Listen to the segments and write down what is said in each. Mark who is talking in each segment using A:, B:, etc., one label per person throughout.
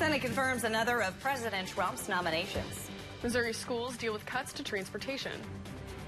A: Senate confirms another of President Trump's nominations.
B: Missouri schools deal with cuts to transportation.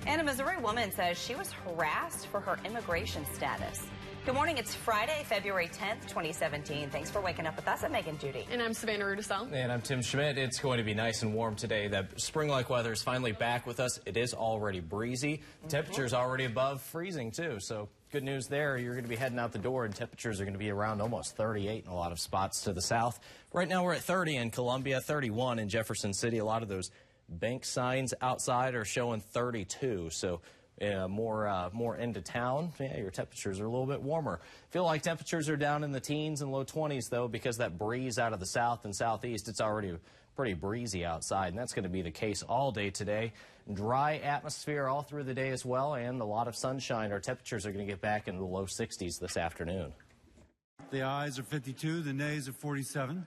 A: And a Missouri woman says she was harassed for her immigration status. Good morning. It's Friday, February 10th, 2017. Thanks for waking up with us. I'm Megan Judy.
B: And I'm Savannah Rudisell.
C: And I'm Tim Schmidt. It's going to be nice and warm today. That spring-like weather is finally back with us. It is already breezy. The temperature's already above freezing, too. So good news there. You're going to be heading out the door, and temperatures are going to be around almost 38 in a lot of spots to the south. Right now we're at 30 in Columbia, 31 in Jefferson City. A lot of those bank signs outside are showing 32. So more into town, your temperatures are a little bit warmer. Feel like temperatures are down in the teens and low 20s, though, because that breeze out of the south and southeast, it's already pretty breezy outside, and that's going to be the case all day today. Dry atmosphere all through the day as well, and a lot of sunshine. Our temperatures are going to get back into the low 60s this afternoon.
D: The ayes are 52, the nays are 47.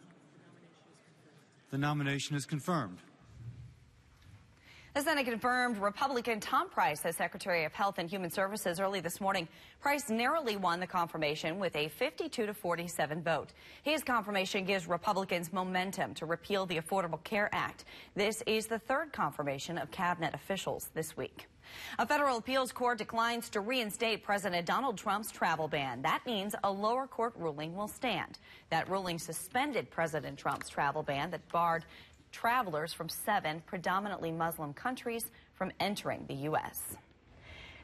D: The nomination is confirmed.
A: The Senate confirmed Republican Tom Price as Secretary of Health and Human Services early this morning. Price narrowly won the confirmation with a 52-47 vote. His confirmation gives Republicans momentum to repeal the Affordable Care Act. This is the third confirmation of cabinet officials this week. A federal appeals court declines to reinstate President Donald Trump's travel ban. That means a lower court ruling will stand. That ruling suspended President Trump's travel ban that barred travelers from 7 predominantly Muslim countries from entering the U.S.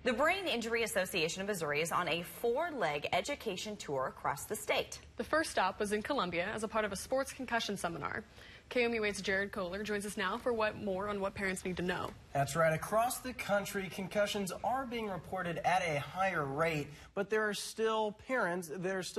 A: The Brain Injury Association of Missouri is on a 4-leg education tour across the state.
B: The first stop was in Columbia as a part of a sports concussion seminar. KMU 8's Jared Kohler joins us now for more on what parents need to know.
E: That's right. Across the country, concussions are being reported at a higher rate, but there are still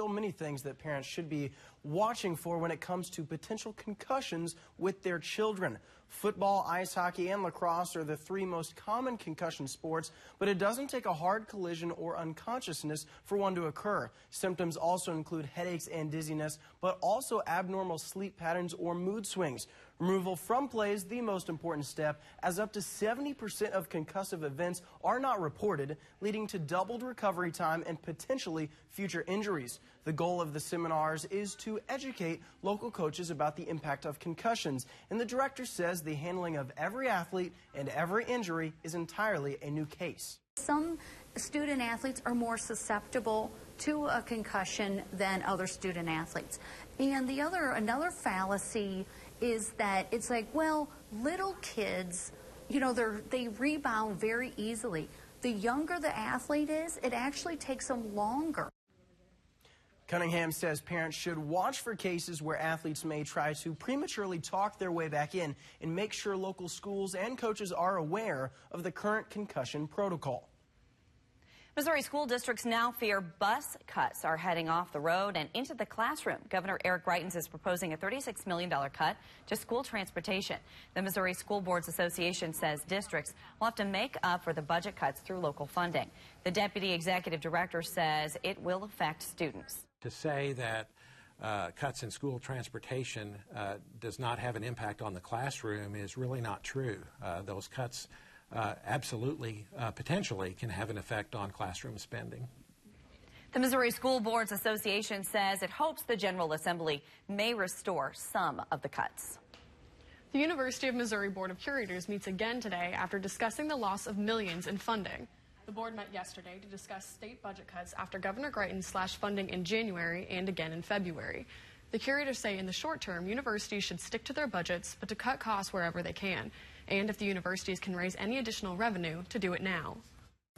E: many things that parents should be watching for when it comes to potential concussions with their children. Football, ice hockey, and lacrosse are the 3 most common concussion sports, but it doesn't take a hard collision or unconsciousness for one to occur. Symptoms also include headaches and dizziness, but also abnormal sleep patterns or mood swings. Removal from play is the most important step, as up to 70% of concussive events are not reported, leading to doubled recovery time and potentially future injuries. The goal of the seminars is to educate local coaches about the impact of concussions, and the director says the handling of every athlete and every injury is entirely a new case.
F: Some student athletes are more susceptible to a concussion than other student athletes. And another fallacy is that it's like, well, little kids, they rebound very easily. The younger the athlete is, it actually takes them longer.
E: Cunningham says parents should watch for cases where athletes may try to prematurely talk their way back in and make sure local schools and coaches are aware of the current concussion protocol.
A: Missouri school districts now fear bus cuts are heading off the road and into the classroom. Governor Eric Greitens is proposing a $36 million cut to school transportation. The Missouri School Boards Association says districts will have to make up for the budget cuts through local funding. The deputy executive director says it will affect students.
G: To say that cuts in school transportation does not have an impact on the classroom is really not true. Those cuts absolutely, potentially, can have an effect on classroom spending.
A: The Missouri School Boards Association says it hopes the General Assembly may restore some of the cuts.
B: The University of Missouri Board of Curators meets again today after discussing the loss of millions in funding. The board met yesterday to discuss state budget cuts after Governor Greitens slashed funding in January and again in February. The curators say in the short term, universities should stick to their budgets, but to cut costs wherever they can. And if the universities can raise any additional revenue, to do it now.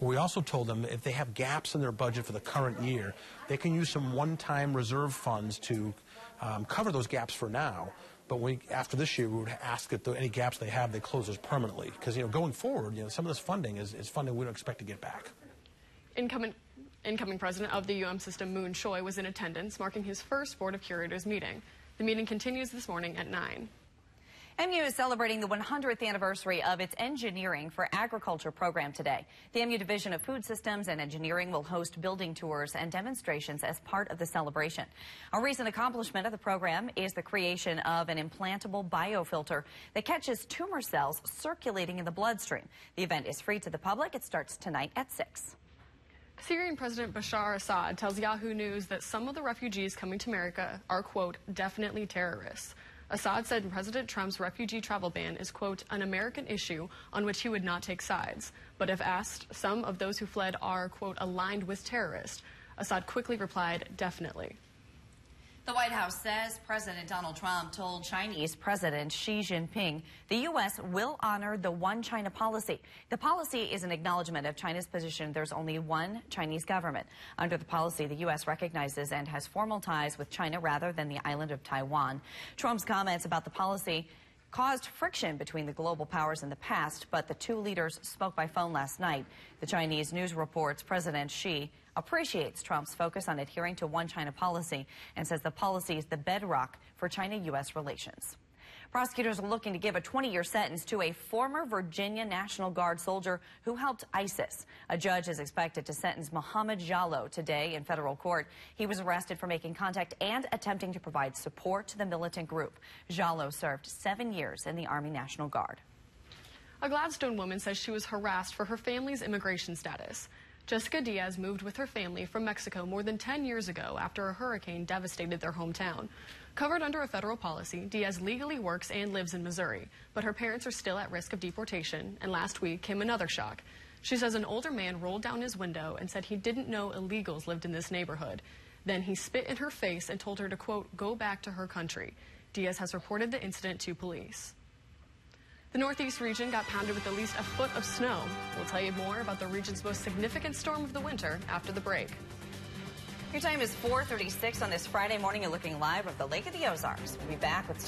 H: We also told them if they have gaps in their budget for the current year, they can use some one-time reserve funds to cover those gaps for now. But after this year, we would ask that any gaps they have, they close those permanently. Because, going forward, some of this funding is funding we don't expect to get back.
B: Incoming president of the system, Moon Choi, was in attendance, marking his first Board of Curators meeting. The meeting continues this morning at 9.
A: MU is celebrating the 100th anniversary of its Engineering for Agriculture program today. The MU Division of Food Systems and Engineering will host building tours and demonstrations as part of the celebration. A recent accomplishment of the program is the creation of an implantable biofilter that catches tumor cells circulating in the bloodstream. The event is free to the public. It starts tonight at 6.
B: Syrian President Bashar Assad tells Yahoo News that some of the refugees coming to America are, quote, definitely terrorists. Assad said President Trump's refugee travel ban is, quote, an American issue on which he would not take sides. But if asked, some of those who fled are, quote, aligned with terrorists. Assad quickly replied, definitely.
A: The White House says President Donald Trump told Chinese President Xi Jinping the U.S. will honor the one China policy. The policy is an acknowledgement of China's position there's only one Chinese government. Under the policy, the U.S. recognizes and has formal ties with China rather than the island of Taiwan. Trump's comments about the policy caused friction between the global powers in the past, but the two leaders spoke by phone last night. The Chinese news reports President Xi appreciates Trump's focus on adhering to one China policy and says the policy is the bedrock for China-U.S. relations. Prosecutors are looking to give a 20-year sentence to a former Virginia National Guard soldier who helped ISIS. A judge is expected to sentence Mohammed Jalloh today in federal court. He was arrested for making contact and attempting to provide support to the militant group. Jalloh served 7 years in the Army National Guard.
B: A Gladstone woman says she was harassed for her family's immigration status. Jessica Diaz moved with her family from Mexico more than 10 years ago after a hurricane devastated their hometown. Covered under a federal policy, Diaz legally works and lives in Missouri, but her parents are still at risk of deportation, and last week came another shock. She says an older man rolled down his window and said he didn't know illegals lived in this neighborhood. Then he spit in her face and told her to, quote, go back to her country. Diaz has reported the incident to police. The Northeast region got pounded with at least a foot of snow. We'll tell you more about the region's most significant storm of the winter after the break.
A: Your time is 4:36 on this Friday morning. You're looking live at the Lake of the Ozarks. We'll be back with